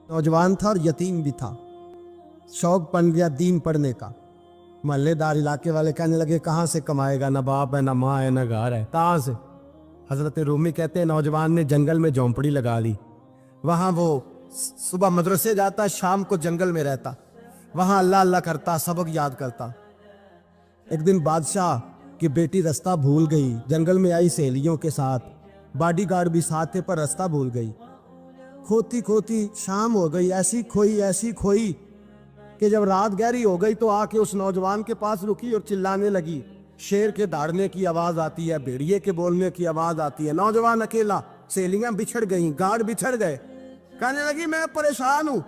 नौजवान था और यतीम भी था। शौक बन गया दीन पढ़ने का। महल्लेदार इलाके वाले कहने लगे कहाँ से कमाएगा, ना बाप है, ना माँ है, ना घर है, कहाँ से। हजरत रूमी कहते हैं नौजवान ने जंगल में झोंपड़ी लगा ली। वहाँ वो सुबह मदरसे जाता, शाम को जंगल में रहता, वहाँ अल्लाह अल्लाह करता, सबक याद करता। एक दिन बादशाह की बेटी रास्ता भूल गई, जंगल में आई सहेलियों के साथ, बॉडीगार्ड भी साथ थे पर रास्ता भूल गई। खोती खोती शाम हो गई, ऐसी खोई कि जब रात गहरी हो गई तो आके उस नौजवान के पास रुकी और चिल्लाने लगी। शेर के दहाड़ने की आवाज आती है, भेड़िए के बोलने की आवाज आती है। नौजवान अकेला, सहेलियां बिछड़ गई, गार्ड बिछड़ गए। कहने लगी मैं परेशान हूँ,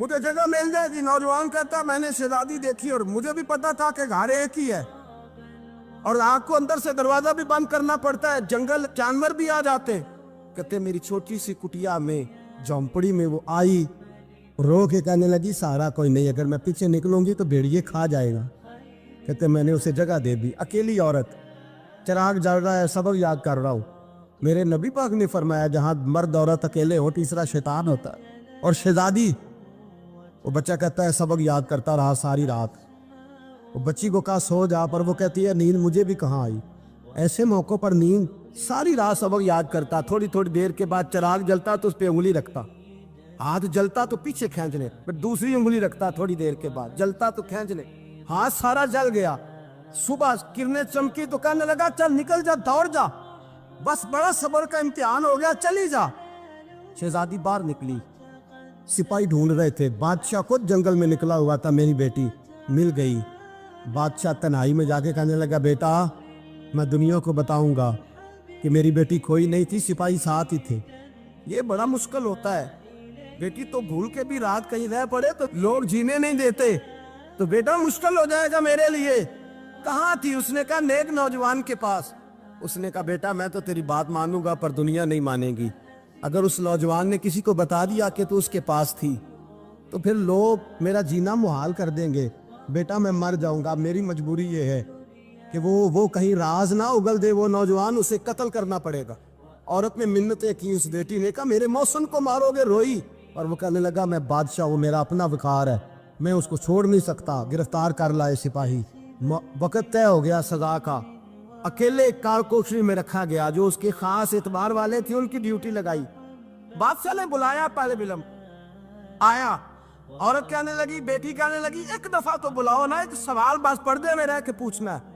मुझे जगह मिल जाएगी। नौजवान कहता मैंने शहजादी देखी और मुझे भी पता था कि घर एक ही है और आग को अंदर से दरवाजा भी बंद करना पड़ता है, जंगल जानवर भी आ जाते। कहते मेरी छोटी सी कुटिया में, झोंपड़ी में वो आई, रो के कहने लगी सहारा कोई नहीं, अगर मैं पीछे निकलूंगी तो भेड़िए खा जाएगा। कहते मैंने उसे जगह दे दी। अकेली औरत, चिराग जल रहा है, सबक याद कर रहा हूँ। मेरे नबी पाक ने फरमाया जहां मर्द औरत अकेले हो तीसरा शैतान होता है। और शहजादी, वो बच्चा कहता है सबक याद करता रहा सारी रात। वो बच्ची को कहा सो जा, पर वो कहती है नींद मुझे भी कहाँ आई। ऐसे मौक़ों पर नींद, सारी रात सबक याद करता। थोड़ी थोड़ी देर के बाद चिराग जलता तो उस पर उंगली रखता, हाथ जलता तो पीछे खींच ले, फिर दूसरी उंगली रखता, थोड़ी देर के बाद जलता तो खींच ले, हाथ सारा जल गया। सुबह किरणें चमकी तो कहने लगा चल निकल जा, दौड़ जा, बस बड़ा सब्र का इम्तिहान हो गया, चली जा। शहजादी बाहर निकली, सिपाही ढूंढ रहे थे। बादशाह खुद जंगल में निकला हुआ था, मेरी बेटी मिल गई। बादशाह तन्हाई में जाके कहने लगा बेटा मैं दुनिया को बताऊंगा कि मेरी बेटी खोई नहीं थी, सिपाही साथ ही थे। ये बड़ा मुश्किल होता है, बेटी तो भूल के भी रात कहीं रह पड़े तो लोग जीने नहीं देते, तो बेटा मुश्किल हो जाएगा मेरे लिए। कहाँ थी? उसने कहा नेक नौजवान के पास। उसने कहा बेटा मैं तो तेरी बात मानूंगा पर दुनिया नहीं मानेगी। अगर उस नौजवान ने किसी को बता दिया कि तू उसके पास थी तो फिर लोग मेरा जीना मुहाल कर देंगे। बेटा मैं मर जाऊंगा, मेरी मजबूरी ये है कि वो कहीं राज ना उगल दे वो नौजवान, उसे कत्ल करना पड़ेगा। औरत ने मिन्नतें की, उस बेटी ने कहा मेरे मौसम को मारोगे, रोई। और वो कहने लगा मैं बादशाह हूँ, मेरा अपना विकार है, मैं उसको छोड़ नहीं सकता, गिरफ्तार कर लाए सिपाही। वक़्त तय हो गया सजा का। अकेले कारकोठरी में रखा गया, जो उसके खास एतबार वाले थे उनकी ड्यूटी लगाई। बादशाह ने बुलाया, पहले बिलम आया। औरत कहने लगी, बेटी कहने लगी एक दफा तो बुलाओ ना, एक सवाल बस पर्दे में रह के पूछना है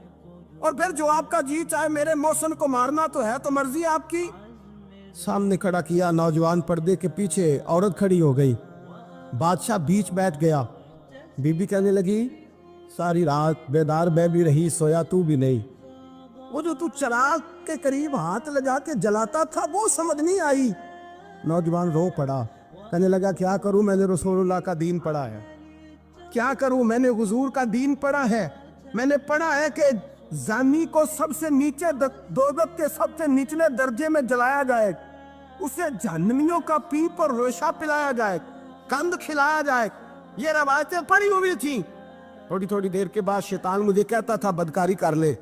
और फिर जो आपका जी चाहे, मेरे मौसम को मारना तो है, तो मर्जी आपकी। सामने खड़ा किया, नौजवान पर्दे के पीछे, औरत खड़ी हो गई। बादशाह बीच बैठ गया। बीबी कहने लगी सारी रात बेदार मैं भी रही, सोया तू भी नहीं। वो जो तू चिराग के करीब हाथ लगा के जलाता था वो समझ नहीं आई। नौजवान रो पड़ा, कहने लगा क्या करूं, मैंने रसूलुल्लाह का दीन पढ़ा है, क्या करूं, मैंने हुजूर का दीन पढ़ा है। मैंने पढ़ा है कि जानी को सबसे नीचे दोज़ख के सबसे निचले दर्जे में जलाया जाए, उसे जहन्नमियों का पीप और रेशा पिलाया जाए, कंद खिलाया जाए। ये रवायतें पड़ी हुई थी। थोड़ी थोड़ी देर के बाद शैतान मुझे कहता था बदकारी कर ले।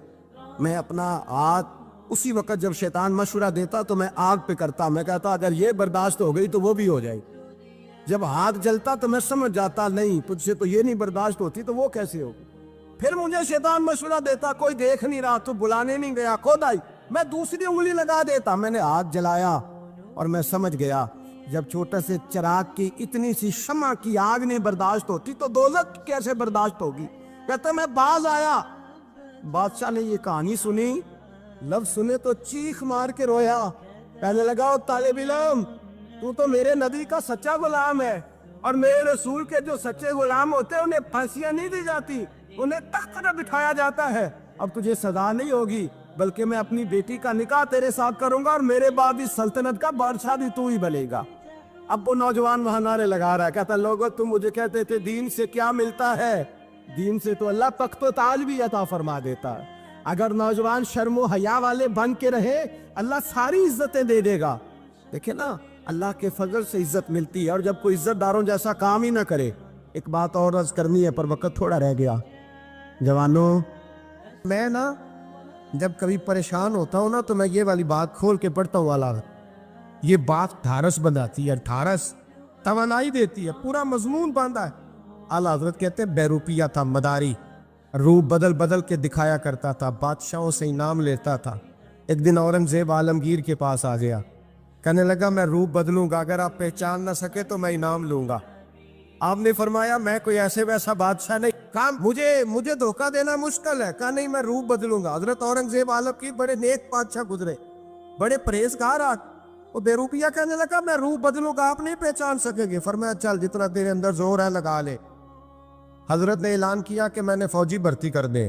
मैं अपना हाथ उसी वक्त जब शैतान मशवरा देता तो मैं आग पे करता। मैं कहता अगर ये बर्दाश्त हो गई तो वो भी हो जाएगी। जब हाथ जलता तो मैं समझ जाता नहीं तुझसे तो ये नहीं बर्दाश्त होती तो वो कैसे होगी। फिर मुझे शैतान मशवरा देता कोई देख नहीं रहा तो बुलाने नहीं गया, खुद आई, मैं दूसरी उंगली लगा देता। मैंने हाथ जलाया और मैं समझ गया जब छोटे से चिराग की इतनी सी शमा की आग नहीं बर्दाश्त होती तो दोज़ख कैसे बर्दाश्त होगी। कहते मैं बाज आया। बादशाह ने ये कहानी सुनी, लफ्ज सुने तो चीख मार के रोया। कहने लगा तालिब इल्म तू तो मेरे नबी का सच्चा गुलाम है और मेरे रसूल के जो सच्चे गुलाम होते हैं उन्हें फांसियां नहीं दी जाती, उन्हें तख्त पर बिठाया जाता है। अब तुझे सजा नहीं होगी बल्कि मैं अपनी बेटी का निकाह तेरे साथ करूंगा और मेरे बाद इस सल्तनत का बादशाह भी तू ही बनेगा। अब वो नौजवान वहां नारे लगा रहा है, कहता लोगों तुम मुझे कहते थे दीन से क्या मिलता है, दीन से तो अल्लाह तख्त व ताज भी अता फरमा देता है। अगर नौजवान शर्मो हया वाले बन के रहे अल्लाह सारी इज्जतें दे देगा। देखे ना अल्लाह के फजल से इज्जत मिलती है और जब कोई इज्जतदारों जैसा काम ही ना करे। एक बात और अर्ज करनी है पर वक्त थोड़ा रह गया। जवानों मैं ना जब कभी परेशान होता हूँ ना तो मैं ये वाली बात खोल के पढ़ता हूँ वाला। ये बात ढारस बनाती है, ढारस توانائی دیتی ہے, پورا مضمون باندھا ہے. اعلیٰ حضرت کہتے ہیں بہروپیہ تھا, مداری, روپ بدل بدل کے دکھایا کرتا تھا, بادشاہوں سے انعام لیتا تھا. ایک دن اورنگزیب عالمگیر کے پاس آ گیا, کہنے لگا میں روپ بدلوں گا, اگر آپ پہچان نہ سکے تو میں انعام لوں گا. آپ نے فرمایا میں کوئی ایسے ویسا بادشاہ نہیں. کہا مجھے دھوکہ دینا مشکل ہے. کہا نہیں, میں روپ بدلوں گا. حضرت اورنگزیب عالمگیر بڑے نیک بادشاہ گزرے, بڑے پرہیزگار. وہ بے روپیہ کہنے لگا میں روپ بدلوں گا, آپ نہیں پہچان سکیں گے. فرمایا چل جتنا تیرے اندر زور ہے لگا لے. حضرت نے اعلان کیا کہ میں نے فوجی بھرتی کر دے,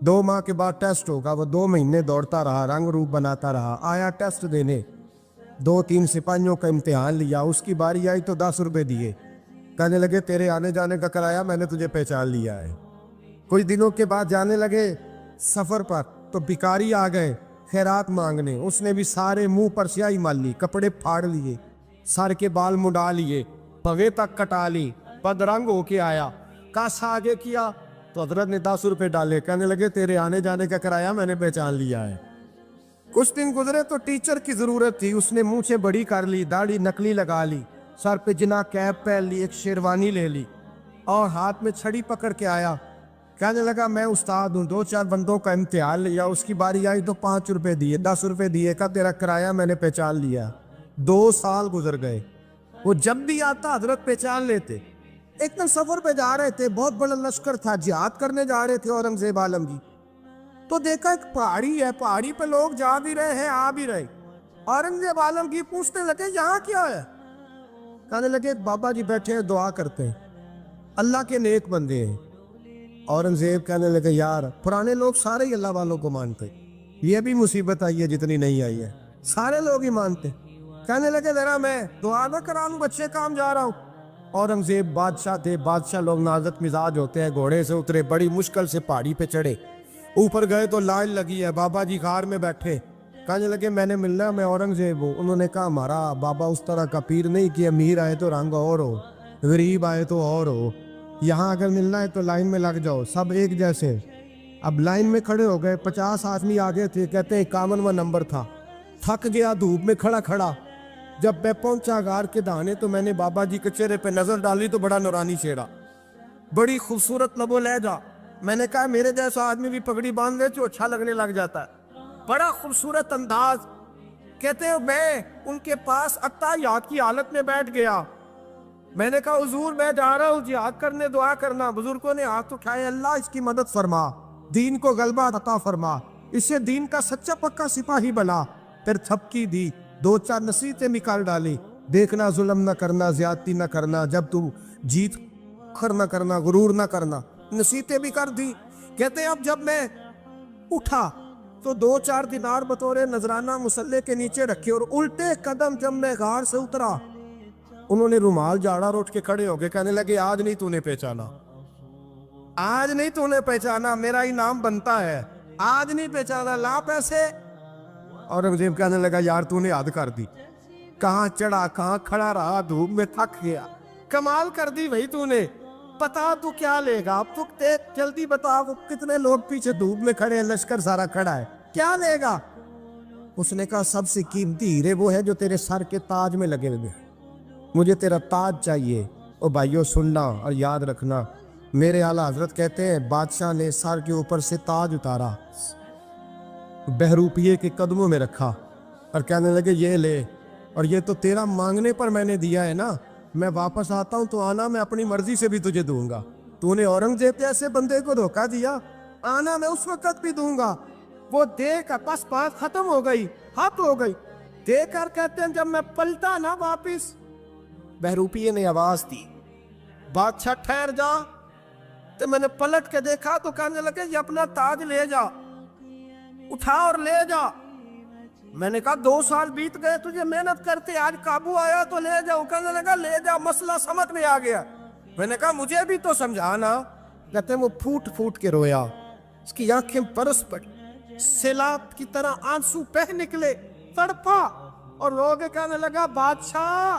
2 ماہ کے بعد ٹیسٹ ہوگا. وہ 2 مہینے دوڑتا رہا, رنگ روپ بناتا رہا, آیا ٹیسٹ دینے. 2-3 سپاہیوں کا امتحان لیا, اس کی باری آئی تو 10 روپے دیے. کہنے لگے تیرے آنے جانے کا کرایہ میں نے تجھے پہچان لیا ہے. کچھ دنوں کے بعد جانے لگے سفر پر, تو بھکاری آ گئے خیرات مانگنے. اس نے بھی سارے منہ پر سیاہی مال لی, کپڑے پھاڑ لیے, سر کے بال مڈا لیے, پگے تک کٹا لی, بدرنگ ہو کے آیا. کاسا آگے کیا تو حضرت نے 10 روپے ڈالے. کہنے لگے تیرے آنے جانے کا کرایہ میں نے پہچان لیا ہے. کچھ دن گزرے تو ٹیچر کی ضرورت تھی. اس نے منچیں بڑی کر لی, داڑھی نکلی لگا لی, سر پہ جنا کیپ پہن لی, ایک شیروانی لے لی اور ہاتھ میں چھڑی پکڑ کے آیا. کہنے لگا میں استاد ہوں, 2-4 بندوں کا امتحان لیا, اس کی باری آئی تو 5 روپے دیے, 10 روپے دیے. کا تیرا کرایہ میں نے پہچان لیا. 2 سال گزر گئے. وہ جب بھی آتا حضرت پہچان لیتے. ایک دن سفر پہ جا رہے تھے, بہت بڑا لشکر تھا, جہاد کرنے جا رہے تھے اورنگزیب عالمگیر. تو دیکھا ایک پہاڑی ہے, پہاڑی پہ لوگ جا بھی رہے ہیں آ بھی رہے. اورنگزیب عالمگیر پوچھنے لگے یہاں کیا ہے. کہنے لگے بابا جی بیٹھے ہیں دعا کرتے ہیں, اللہ کے نیک بندے ہیں. اورنگزیب کہنے لگے یار پرانے لوگ سارے ہی اللہ والوں کو مانتے, یہ بھی مصیبت آئی ہے جتنی نہیں آئی ہے, سارے لوگ ہی مانتے. کہنے لگے ذرا میں دعا نہ کرا لوں, بچے کام جا رہا ہوں. اورنگزیب بادشاہ تھے, بادشاہ لوگ نازک مزاج ہوتے ہیں. گھوڑے سے اترے, بڑی مشکل سے پہاڑی پہ چڑھے, اوپر گئے تو لائن لگی ہے, بابا جی غار میں بیٹھے. کہنے لگے میں نے ملنا, میں اورنگزیب ہوں. انہوں نے کہا ہمارا بابا اس طرح کا پیر نہیں کہ امیر آئے تو رنگ اور ہو, غریب آئے تو اور ہو. یہاں اگر ملنا ہے تو لائن میں لگ جاؤ, سب ایک جیسے. اب لائن میں کھڑے ہو گئے, 50 آدمی آگے تھے. کہتے 51واں نمبر تھا. تھک گیا دھوپ میں کھڑا کھڑا. جب میں پہنچا غار کے دہانے تو میں نے بابا جی کے چہرے پہ نظر ڈالی تو بڑا نورانی چہرہ, بڑی خوبصورت لب و لہجہ. میں نے کہا میرے جیسا آدمی بھی پگڑی باندھ لے تو اچھا لگنے لگ جاتا ہے, بڑا خوبصورت انداز. کہتے ہیں میں ان کے پاس اتحیات کی حالت میں بیٹھ گیا. میں نے کہا حضور میں جا رہا ہوں جہاد کرنے, دعا کرنا. بزرگوں نے ہاتھ اٹھائے, اللہ اس کی مدد فرما, دین کو غلبہ عطا فرما, اسے دین کا سچا پکا سپاہی بنا. پھر تھپکی دی, 2-4 نصیحتیں نکال ڈالی. دیکھنا ظلم نہ کرنا, زیادتی نہ کرنا, جب تو جیت کر نہ کرنا, غرور نہ کرنا. نصیحتیں بھی کر دی. کہتے ہیں اب جب میں اٹھا تو 2-4 دینار بطور نذرانہ مسلح کے نیچے رکھے, اور الٹے قدم جب میں غار سے اترا انہوں نے رومال جھاڑا اور اٹھ کے کھڑے ہو گئے. کہنے لگے آج نہیں تو نے پہچانا, آج نہیں تو نے پہچانا, میرا انعام بنتا ہے, آج نہیں پہچانا, لا پیسے. اورنگزیب کہنے لگا یار تو نے حد کر دی, کہاں چڑھا کہاں کھڑا رہا, دھوپ میں تھک گیا, کمال کر دی بھائی تو نے. پتا تو کیا لے گا, اب تو جلدی بتا, وہ کتنے لوگ پیچھے دھوپ میں کھڑے ہیں, لشکر سارا کھڑا ہے, کیا لے گا. اس نے کہا سب سے قیمتی ہیرے وہ ہے جو تیرے سر کے تاج میں لگے ہوئے, مجھے تیرا تاج چاہیے. او بھائیو سننا اور یاد رکھنا, میرے اعلیٰ حضرت کہتے ہیں بادشاہ نے سر کے اوپر سے تاج اتارا, بہروپیے کے قدموں میں رکھا اور کہنے لگے یہ لے, اور یہ تو تیرا مانگنے پر میں نے دیا ہے نا, میں واپس آتا ہوں تو آنا میں اپنی مرضی سے بھی تجھے دوں گا. تو نے اورنگزیب جیسے بندے کو دھوکہ دیا, آنا میں اس وقت بھی دوں گا. وہ دے کر بس بات ختم ہو گئی, حد ہو گئی. دے کر کہتے ہیں جب میں پلٹا نا واپس, بہروپیے نے آواز دی بادشاہ ٹھہر جا. تو میں نے پلٹ کے دیکھا تو کہنے لگے یہ اپنا تاج لے جا, اٹھا اور لے جا. میں نے کہا 2 سال بیت گئے تجھے محنت کرتے, آج قابو آیا تو لے جاؤ. کہنے لگا لے جا, مسئلہ سمجھ میں آ گیا. میں نے کہا مجھے بھی تو سمجھانا. کہتے ہیں وہ پھوٹ پھوٹ کے رویا, اس کی آنکھیں برس پڑی, سیلاب کی طرح آنسو بہہ نکلے, تڑپا اور رو کے کہنے لگا بادشاہ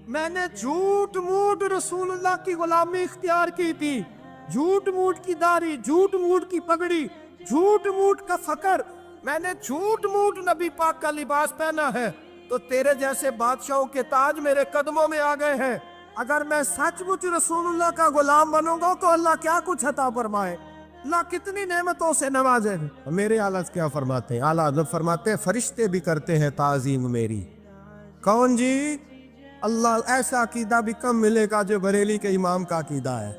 میں نے جھوٹ موٹ رسول اللہ کی غلامی اختیار کی تھی, جھوٹ موٹ کی داڑھی, جھوٹ موٹ کی پگڑی, جھوٹ موٹ کا فقر, میں نے جھوٹ موٹ نبی پاک کا لباس پہنا ہے, تو تیرے جیسے بادشاہوں کے تاج میرے قدموں میں آ گئے ہیں. अगर मैं सचमुच रसूलुल्लाह का गुलाम बनूंगा तो अल्लाह क्या कुछ अता फरमाए, अल्लाह कितनी नेमतों से नवाजे। मेरे आला क्या फरमाते हैं, आला हज़रत फरमाते हैं फरिश्ते भी करते हैं ताज़ीम मेरी। कौन जी? अल्लाह। ऐसा अकीदा भी कम मिलेगा जो बरेली के इमाम का अकीदा है,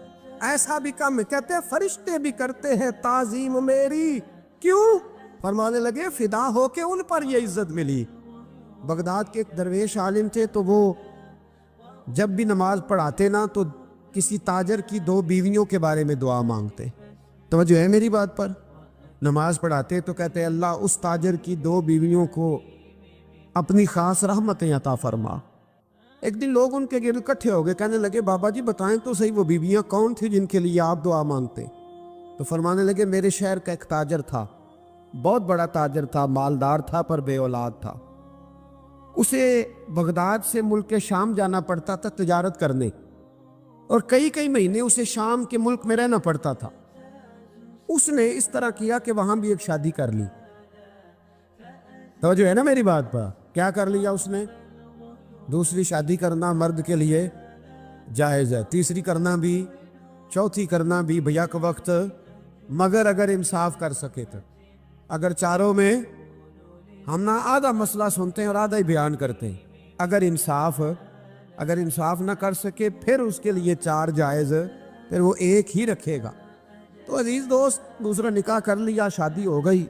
ऐसा भी कम। कहते हैं फरिश्ते भी करते हैं ताज़ीम मेरी। क्यों? फरमाने लगे फिदा हो के उन पर ये इज्जत मिली। बगदाद के एक दरवेश आलिम थे, तो वो जब भी नमाज पढ़ाते ना तो किसी ताजर की 2 बीवियों के बारे में दुआ मांगते। तवज्जो है मेरी बात पर? नमाज पढ़ाते तो कहते अल्लाह उस ताजर की 2 बीवियों को अपनी खास रहमतें अता फरमा। एक दिन लोग उनके गिर्द इकट्ठे हो गए, कहने लगे बाबा जी बताएं तो सही वो बीवियां कौन थी जिनके लिए आप दुआ मांगते? तो फरमाने लगे मेरे शहर का एक ताजर था, बहुत बड़ा ताजर था, मालदार था पर बे औलाद था। उसे बगदाद से मुल्क के शाम जाना पड़ता था तिजारत करने, और कई कई महीने उसे शाम के मुल्क में रहना पड़ता था। उसने इस तरह किया कि वहां भी एक शादी कर ली। तो जो है ना मेरी बात पर, क्या कर लिया उसने? दूसरी शादी करना मर्द के लिए जायज़ है, तीसरी करना भी, चौथी करना भी भैया के वक्त, मगर अगर इंसाफ कर सके तो। अगर चारों में हम ना आधा मसला सुनते हैं और आधा ही बयान करते हैं, अगर इंसाफ ना कर सके फिर उसके लिए 4 जायज़, फिर वो एक ही रखेगा। तो अजीज दोस्त, दूसरा निकाह कर लिया, शादी हो गई।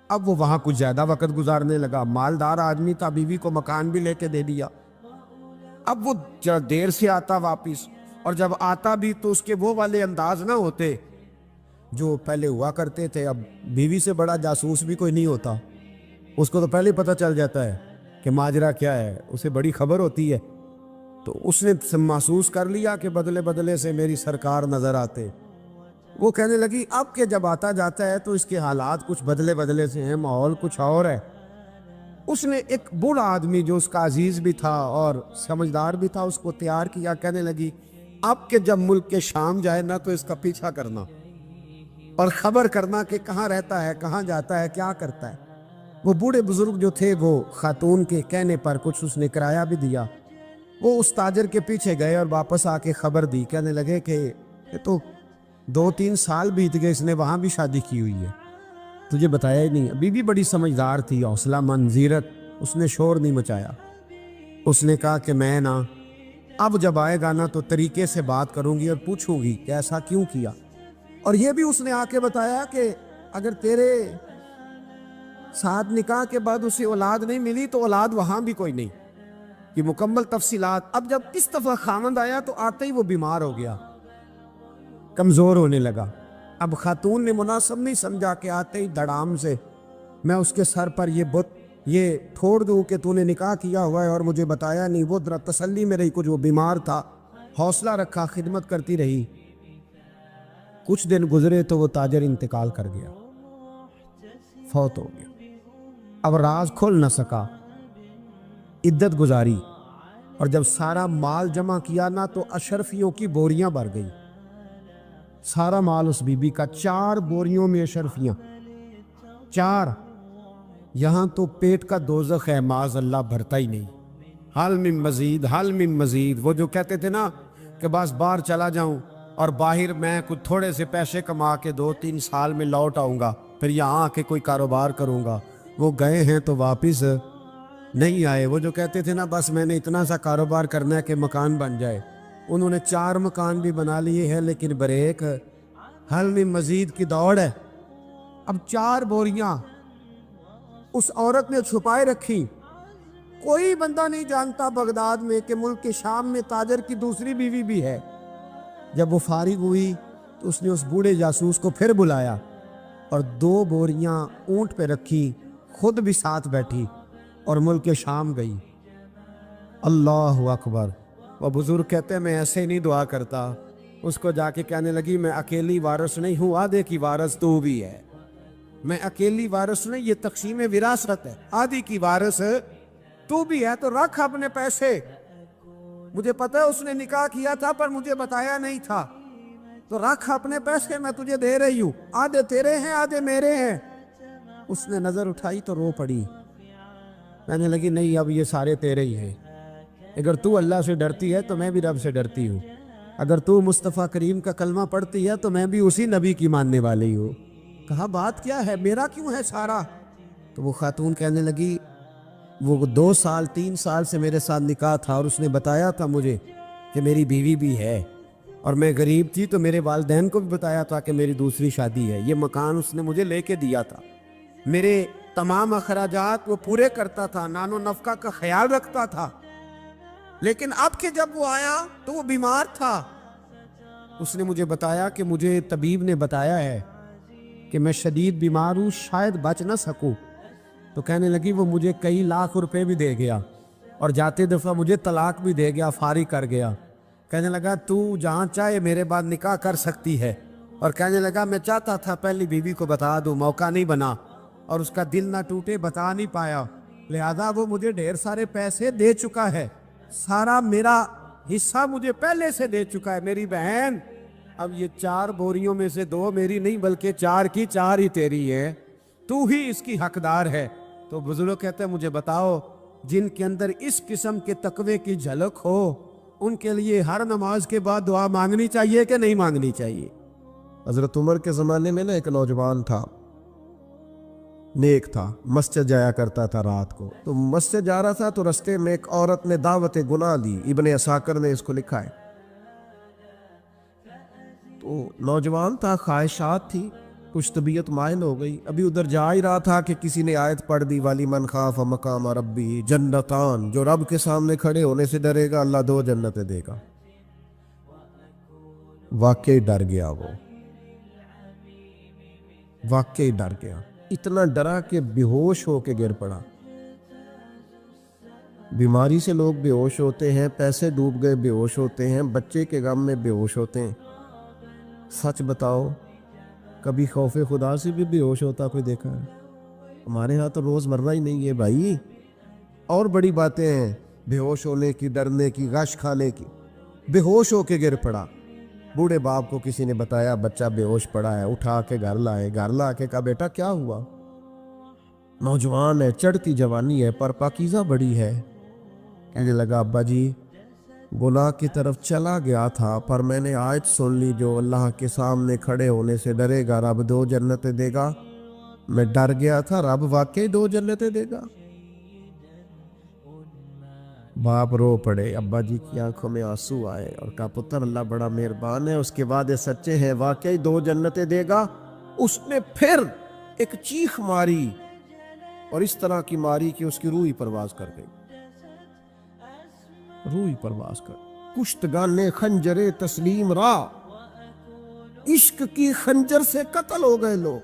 अब वो वहाँ कुछ ज़्यादा वक्त गुजारने लगा, मालदार आदमी था, बीवी को मकान भी लेके दे दिया। अब वो देर से आता वापिस, और जब आता भी तो उसके वो वाले अंदाज ना होते जो पहले हुआ करते थे। अब बीवी से बड़ा जासूस भी कोई नहीं होता, उसको तो पहले पता चल जाता है कि माजरा क्या है, उसे बड़ी खबर होती है। तो उसने महसूस कर लिया कि बदले बदले से मेरी सरकार नज़र आते। वो कहने लगी अब के जब आता जाता है तो इसके हालात कुछ बदले बदले से हैं, माहौल कुछ और है। उसने एक बूढ़ा आदमी जो उसका अजीज भी था और समझदार भी था उसको तैयार किया। कहने लगी अब के जब मुल्क के शाम जाए ना तो इसका पीछा करना और ख़बर करना कि कहाँ रहता है, कहाँ जाता है, क्या करता है। वो बूढ़े बुजुर्ग जो थे वो खातून के कहने पर कुछ उसने किराया भी दिया। वो उस ताजर के पीछे गए और वापस आके खबर दी। कहने लगे कि ये तो 2-3 साल बीत गए, इसने वहाँ भी शादी की हुई है, तुझे बताया ही नहीं। बीवी बड़ी समझदार थी, हौसला मंद, जीरत, उसने शोर नहीं मचाया। उसने कहा कि मैं ना अब जब आएगा ना तो तरीके से बात करूंगी और पूछूंगी कि ऐसा क्यों किया। और ये भी उसने आके बताया कि अगर तेरे साथ निकाह के बाद उसे औलाद नहीं मिली तो औलाद वहाँ भी कोई नहीं, कि मुकम्मल तफसीलात। अब जब इस दफ़ा खामद आया तो आते ही वो बीमार हो गया, कमज़ोर होने लगा। अब खातून ने मुनासिब नहीं समझा कि आते ही धड़ाम से मैं उसके सर पर ये ठोड़ दूँ कि तूने निकाह किया हुआ है और मुझे बताया नहीं। वो जरा तसल्ली में रही, कुछ वो बीमार था, हौसला रखा, खिदमत करती रही। कुछ दिन गुजरे तो वो ताजर इंतकाल कर गया, फौत हो गया। अब राज खोल न सका, इद्दत गुजारी, और जब सारा माल जमा किया ना तो अशरफियों की बोरियां भर गई। सारा माल उस बीबी का, 4 बोरियों में अशरफियां, 4। यहाँ तो पेट का दोज़ख है, माज़ अल्लाह भरता ही नहीं। हाल में मज़ीद, हाल में मज़ीद। वो जो कहते थे ना कि बस बाहर चला जाऊं और बाहर मैं कुछ थोड़े से पैसे कमा के 2-3 साल में लौट आऊँगा, फिर यहाँ आके कोई कारोबार करूँगा, वो गए हैं तो वापस नहीं आए। वो जो कहते थे ना बस मैंने इतना सा कारोबार करना है कि मकान बन जाए, उन्होंने 4 मकान भी बना लिए हैं, लेकिन बरेक हल में मज़ीद की दौड़ है। अब 4 बोरियां उस औरत ने छुपाए रखी। कोई बंदा नहीं जानता बगदाद में कि मुल्क के शाम में ताजर की दूसरी बीवी भी है। जब वो फारिग हुई तो उसने उस बूढ़े जासूस को फिर बुलाया और 2 बोरियां ऊंट पे रखी, खुद भी साथ बैठी और मुल्क के शाम गई। अल्लाह अकबर। वह बुजुर्ग कहते हैं मैं ऐसे नहीं दुआ करता। उसको जाके कहने लगी मैं अकेली वारिस नहीं हूँ, आधे की वारिस तू भी है। मैं अकेली वारिस नहीं, ये तक़सीम विरासत है, आधी की वारिस तू भी है। तो रख अपने पैसे, मुझे पता है उसने निकाह किया था पर मुझे बताया नहीं था, तो रख अपने पैसे, मैं तुझे दे रही हूँ, आधे तेरे हैं आधे मेरे हैं। उसने नजर उठाई तो रो पड़ी, कहने लगी नहीं अब ये सारे तेरे ही हैं। अगर तू अल्लाह से डरती है तो मैं भी रब से डरती हूँ, अगर तू मुस्तफ़ा करीम का कलमा पढ़ती है तो मैं भी उसी नबी की मानने वाली हूँ। कहा बात क्या है, मेरा क्यों है सारा? तो वो खातून कहने लगी, वो 2 साल 3 साल से मेरे साथ निकाह था और उसने बताया था मुझे कि मेरी बीवी भी है, और मैं गरीब थी तो मेरे वालिदैन को भी बताया था कि मेरी दूसरी शादी है। ये मकान उसने मुझे लेके दिया था, मेरे तमाम अखराजात वो पूरे करता था, नानो नफका का ख्याल रखता था। लेकिन अब के जब वो आया तो वो बीमार था। उसने मुझे बताया कि मुझे तबीब ने बताया है कि मैं शदीद बीमार हूँ, शायद बच ना सकूँ। तो कहने लगी वो मुझे कई लाख रुपए भी दे गया और जाते दफ़ा मुझे तलाक भी दे गया, फारिग कर गया। कहने लगा तू जहाँ चाहे मेरे बाद निकाह कर सकती है। और कहने लगा मैं चाहता था पहली बीवी को बता दूँ, मौका नहीं बना और उसका दिल ना टूटे, बता नहीं पाया, लिहाजा वो मुझे ढेर सारे पैसे दे चुका है, सारा मेरा हिस्सा मुझे पहले से दे चुका है। मेरी बहन, अब ये 4 बोरियों में से 2 मेरी नहीं बल्कि 4 की 4 ही तेरी है, तू ही इसकी हकदार है। तो बुजुर्ग कहते हैं मुझे बताओ, जिनके अंदर इस किस्म के तकवे की झलक हो उनके लिए हर नमाज के बाद दुआ मांगनी चाहिए कि नहीं मांगनी चाहिए? हजरत उमर के ज़माने में ना एक नौजवान था, नेक था, मस्जिद जाया करता था रात को। तो मस्जिद जा रहा था तो रास्ते में एक औरत ने दावत गुनाह दी, इब्ने असाकर ने इसको लिखा है। तो नौजवान था, ख्वाहिशात थी, कुछ तबीयत माइल हो गई। अभी उधर जा ही रहा था कि किसी ने आयत पढ़ दी, वाली मन खाफ मकाम रब्बी जन्नतान, जो रब के सामने खड़े होने से डरेगा अल्लाह 2 जन्नतें देगा। वाकई डर गया, वो वाकई डर गया, इतना डरा कि बेहोश होके गिर पड़ा। बीमारी से लोग बेहोश होते हैं, पैसे डूब गए बेहोश होते हैं, बच्चे के गम में बेहोश होते हैं। सच बताओ, कभी खौफे खुदा से भी बेहोश होता कोई देखा है? हमारे यहाँ तो रोज़मर्रा ही नहीं है भाई। और बड़ी बातें हैं बेहोश होने की, डरने की, गश खाने की। बेहोश होके गिर पड़ा, बूढ़े बाप को किसी ने बताया बच्चा बेहोश पड़ा है, उठा के घर लाए, घर ला के कहा बेटा क्या हुआ? नौजवान है, चढ़ती जवानी है, पर पाकीज़ा बड़ी है। कहने लगा अब्बा जी, गुनाह की तरफ चला गया था, पर मैंने आयत सुन ली, जो अल्लाह के सामने खड़े होने से डरेगा रब 2 जन्नतें देगा। मैं डर गया था, रब वाकई 2 जन्नतें देगा। बाप रो पड़े, अब्बा जी की आंखों में आंसू आए और कहा पुत्र अल्लाह बड़ा मेहरबान है, उसके वादे सच्चे हैं, वाकई 2 जन्नतें देगा। उसने फिर एक चीख मारी और इस तरह की मारी कि उसकी रूह ही परवाज कर गई, रूह ही परवाज कर। कुश्तगाने खंजरे तस्लीम रा, इश्क की खंजर से कत्ल हो गए लोग।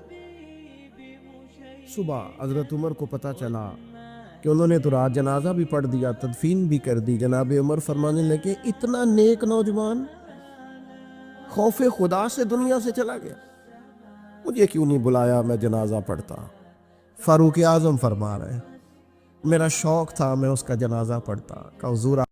सुबह हजरत उमर को पता चला कि उन्होंने तो रात जनाजा भी पढ़ दिया, तदफीन भी कर दी। जनाब उमर फरमाने लगे इतना नेक नौजवान खौफे खुदा से दुनिया से चला गया, मुझे क्यों नहीं बुलाया, मैं जनाजा पढ़ता। फारूक आजम फरमा रहे, मेरा शौक था मैं उसका जनाजा पढ़ता। का हुजूर